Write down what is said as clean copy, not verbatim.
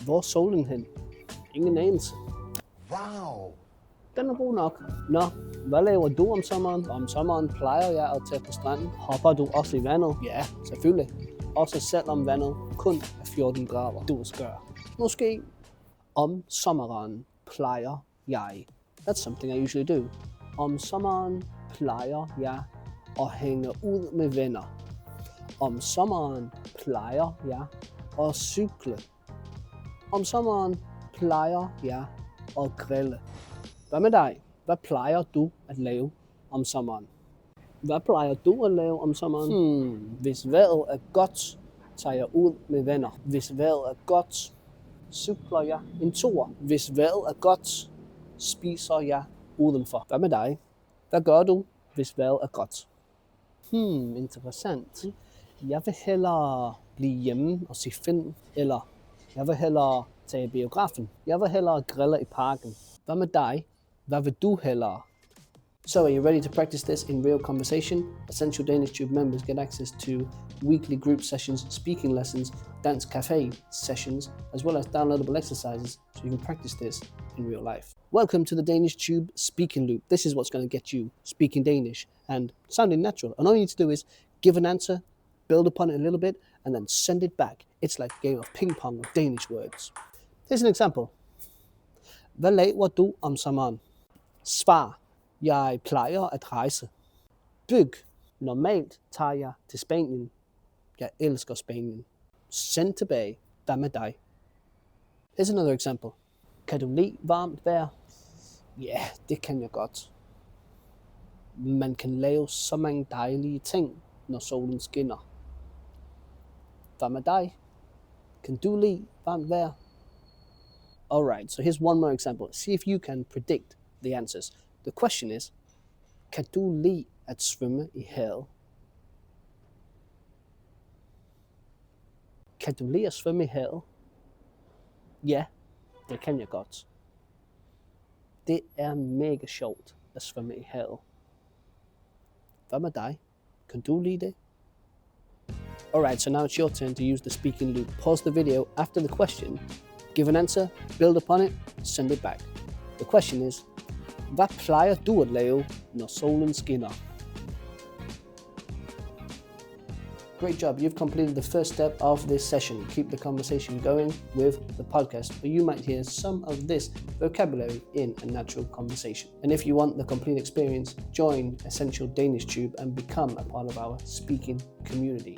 Hvor er solen hen? Ingen anelse. Wow! Den er god nok. Nå, hvad laver du om sommeren? Om sommeren plejer jeg at tage på stranden. Hopper du også i vandet? Ja, selvfølgelig. Også selvom vandet kun er 14 grader. Du er skør. Måske. Om sommeren plejer jeg. That's something I usually do. Om sommeren plejer jeg at hænge ud med venner. Om sommeren plejer jeg at cykle. Om sommeren plejer jeg at grille. Hvad med dig? Hvad plejer du at lave om sommeren? Hvad plejer du at lave om sommeren? Hvis vejret er godt, tager jeg ud med venner. Hvis vejret er godt, cykler jeg en tur. Hvis vejret er godt, spiser jeg udenfor. Hvad med dig? Hvad gør du, hvis vejret er godt? Interessant. Jeg vil hellere blive hjemme og se film, eller jeg vil hellere tage i biografen. Jeg vil hellere grille i parken. Hvad med dig? Hvad vil du hellere? So, are you ready to practice this in real conversation? Essential DanishTube members get access to weekly group sessions, speaking lessons, dance cafe sessions, as well as downloadable exercises, so you can practice this in real life. Welcome to the DanishTube speaking loop. This is what's going to get you speaking Danish and sounding natural. And all you need to do is give an answer, build upon it a little bit, and then send it back. It's like a game of ping pong with Danish words. Here's an example. Hvad laver du om sommeren? Svar. Jeg plejer at rejse. Byg. Normalt tager jeg til Spanien. Jeg elsker Spanien. Send tilbage. Hvad med dig? Here's another example. Kan du lide varmt vejr? Ja, det kan jeg godt. Man kan lave så mange dejlige ting, når solen skinner. Hvad med dig? Kan du lide varmt vejr? Alright, so here's one more example. See if you can predict the answers. The question is, kan du lide at svømme i havet? Kan du lide at svømme i havet? Ja, det kan jeg godt. Det er mega sjovt at svømme i havet. Hvad med dig? Kan du lide det? Alright, so now it's your turn to use the speaking loop. Pause the video after the question. Give an answer, build upon it, send it back. The question is, hvad plejer du at lave, når solen skinner? Great job, you've completed the first step of this session. Keep the conversation going with the podcast, where you might hear some of this vocabulary in a natural conversation. And if you want the complete experience, join Essential DanishTube and become a part of our speaking community.